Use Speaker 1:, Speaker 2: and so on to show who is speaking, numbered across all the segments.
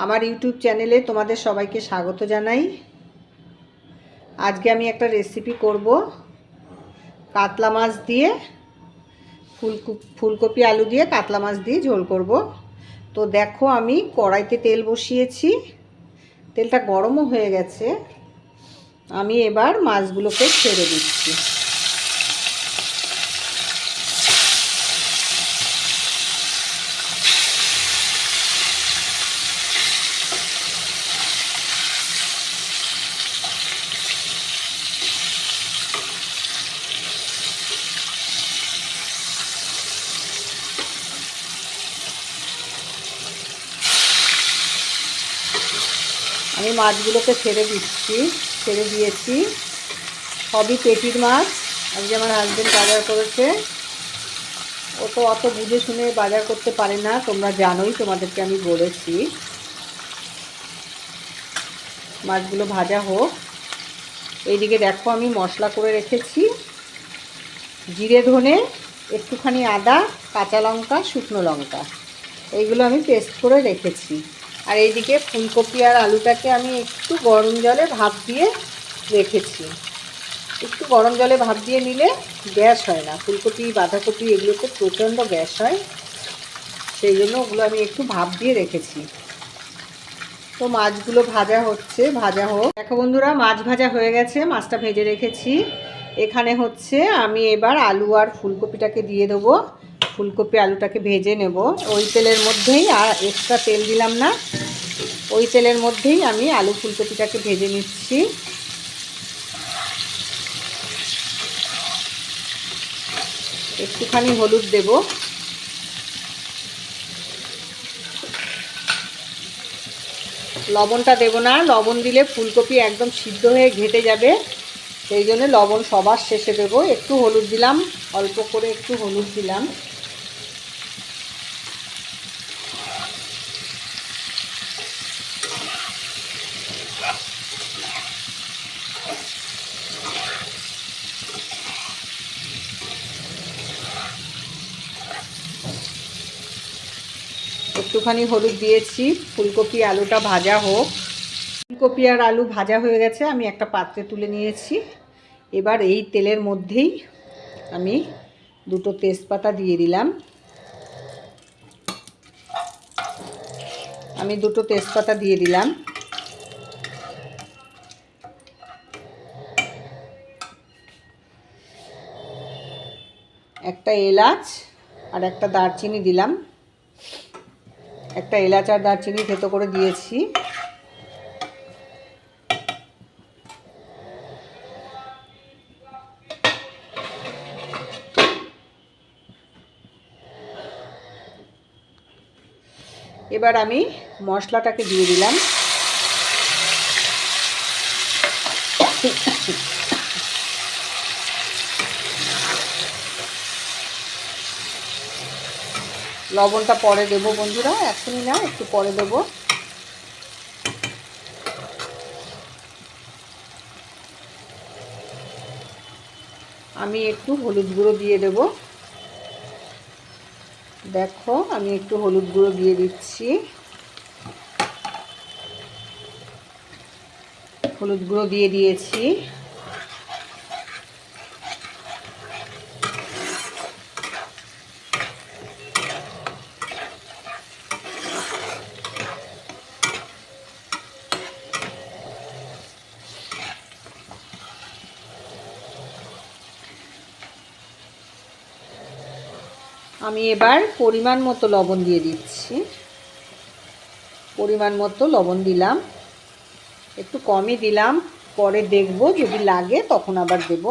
Speaker 1: আমার ইউটিউব চ্যানেলে তোমাদের সবাইকে স্বাগত জানাই। আজকে আমি একটা রেসিপি করব কাতলা মাছ দিয়ে ফুলকপি আলু দিয়ে কাতলা মাছ দিয়ে ঝোল করব। তো দেখো আমি কড়াইতে তেল বসিয়েছি, তেলটা গরমও হয়ে গেছে। আমি এবার মাছগুলোকে ছেড়ে দিচ্ছি। আমি মাছগুলোকে ছেড়ে দিয়েছি। সবই পেটির মাছ। আজকে আমার হাজবেন্ড বাজার করেছে। ও তো অত বুঝে শুনে বাজার করতে পারে না, তোমরা জানোই, তোমাদেরকে আমি বলেছি। মাছগুলো ভাজা হোক। এইদিকে দেখো আমি মশলা করে রেখেছি, জিরে ধনে, একটুখানি আদা, কাঁচা লঙ্কা, শুকনো লঙ্কা, এইগুলো আমি পেস্ট করে রেখেছি। আর এইদিকে ফুলকপি আর আলুটাকে আমি একটু গরম জলে ভাপ দিয়ে রেখেছি। একটু গরম জলে ভাপ দিয়ে নিলে গ্যাস হয় না। ফুলকপি বাঁধাকপি এগুলোতে প্রচণ্ড গ্যাস হয়, সেই জন্য ওগুলো আমি একটু ভাপ দিয়ে রেখেছি। তো মাছগুলো ভাজা হচ্ছে, ভাজা হোক। দেখো বন্ধুরা, মাছ ভাজা হয়ে গেছে, মাছটা ভেজে রেখেছি। এখানে হচ্ছে আমি এবার আলু আর ফুলকপিটাকে দিয়ে দেবো। ফুলকপি আলুটাকে ভেজে নেব ওই তেলের মধ্যেই, আর এক্সট্রা তেল দিলাম না। ওই তেলের মধ্যেই আমি আলু ফুলকপিটাকে ভেজে নিচ্ছি। একটুখানি হলুদ দেব, লবণটা দেব না। লবণ দিলে ফুলকপি একদম সিদ্ধ হয়ে ঘেটে যাবে, সেই জন্য লবণ সবার শেষে দেব। একটু হলুদ দিলাম, অল্প করে একটু হলুদ দিলাম। একটুখানি হলুদ দিয়েছি। ফুলকপি আলুটা ভাজা হোক। ফুলকপি আর আলু ভাজা হয়ে গেছে, আমি একটা পাত্রে তুলে নিয়েছি। এবার এই তেলের মধ্যেই আমি দুটো তেজপাতা দিয়ে দিলাম। একটা এলাচ আর একটা দারচিনি দিলাম। একটা এলাচ আর দারচিনি থেতো করে দিয়েছি। এবার আমি মশলাটাকে দিয়ে দিলাম। লবণটা পরে দেবো বন্ধুরা, এখনই না, একটু পরে দেবো। আমি একটু হলুদ গুঁড়ো দিয়ে দেব। দেখো আমি একটু হলুদ গুঁড়ো দিয়ে দিচ্ছি। হলুদ গুঁড়ো দিয়ে দিয়েছি। আমি এবার পরিমাণ মতো লবণ দিয়ে দিচ্ছি। পরিমাণ মতো লবণ দিলাম, একটু কমই দিলাম, পরে দেখব যদি লাগে তখন আবার দেব।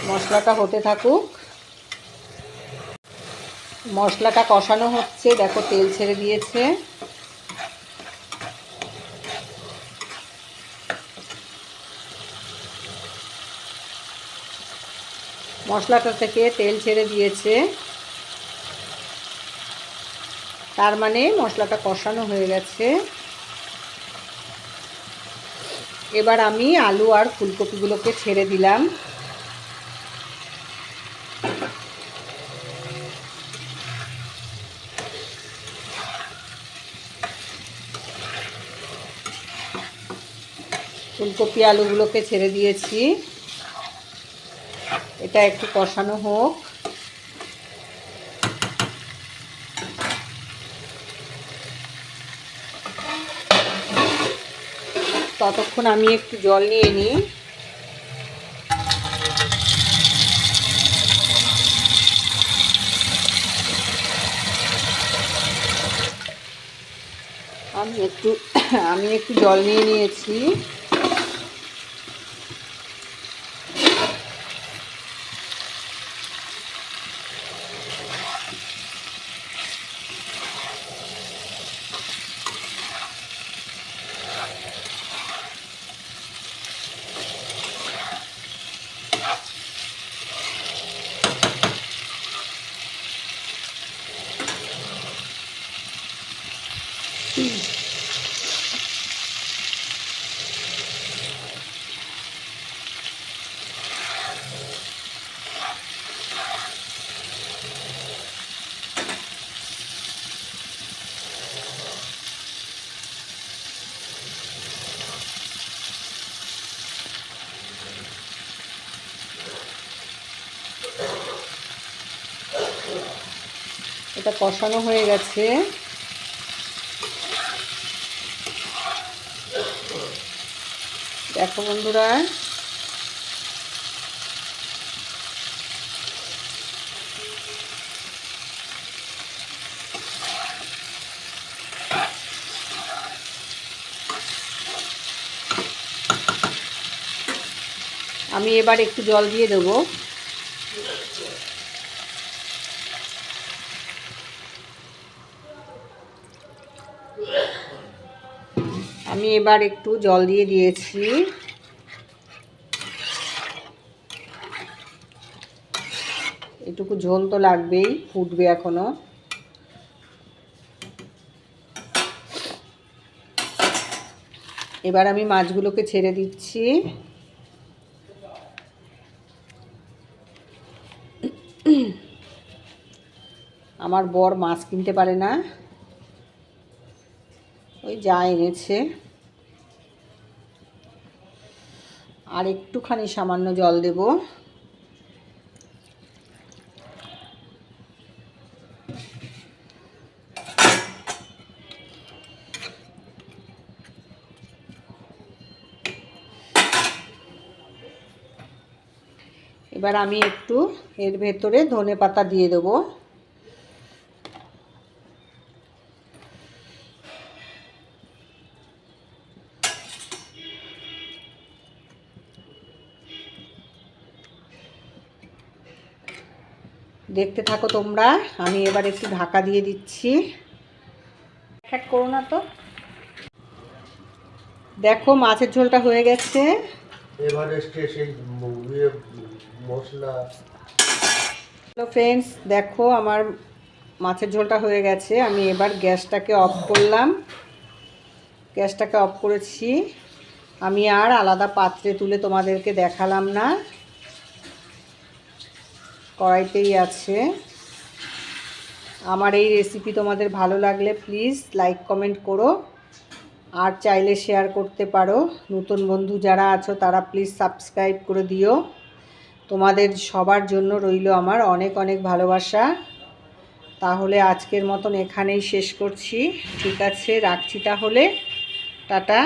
Speaker 1: মশলাটা হতে থাকুক। মশলাটা কষানো হচ্ছে, দেখো তেল ছেড়ে দিয়েছে। মশলাটা থেকে তেল ছেড়ে দিয়েছে, তার মানে মশলাটা কষানো হয়ে গেছে। এবার আমি আলু আর ফুলকপিগুলোকে ছেড়ে দিলাম। ফুলকপি আলুগুলোকে ছেড়ে দিয়েছি। এটা একটু কষানো হোক। ততক্ষণ আমি একটু জল নিয়ে নিই। আমি একটু জল নিয়ে নিয়েছি। এটা কষানো হয়ে গেছে। দেখো বন্ধুরা, আমি এবার একটু জল দিয়ে দেবো। আমি এবার একটু জল দিয়ে দিয়েছি। এটুকু ঝোল তো লাগবেই, ফুটবে এখনো। এবার আমি মাছগুলোকে ছেড়ে দিচ্ছি। আমার বর মাছ কিনতে পারে না, ওই যা এনেছে। আর একটুখানি সামান্য জল দেব। এবার আমি একটু এর ভেতরে ধনেপাতা দিয়ে দেবো। দেখতে থাকো তোমরা। আমি এবার একটু ঢাকা দিয়ে দিচ্ছি। এক করো না তো। দেখো মাছের ঝোলটা হয়ে গেছে।
Speaker 2: এভারেস্টে সেই মশলা।
Speaker 1: হ্যালো ফ্রেন্ডস, দেখো আমার মাছের ঝোলটা হয়ে গেছে। আমি এবার গ্যাসটাকে অফ করলাম। গ্যাসটাকে অফ করেছি। আমি আর আলাদা পাত্রে তুলে তোমাদেরকে দেখালাম না, কড়াইতেই আছে। আমার এই রেসিপি তোমাদের ভালো লাগলে প্লিজ লাইক কমেন্ট করো, আর চাইলে শেয়ার করতে পারো। নতুন বন্ধু যারা আছো তারা প্লিজ সাবস্ক্রাইব করে দিও। তোমাদের সবার জন্য রইল আমার অনেক অনেক ভালোবাসা। তাহলে আজকের মতন এখানেই শেষ করছি। ঠিক আছে, রাখছি তাহলে। টাটা।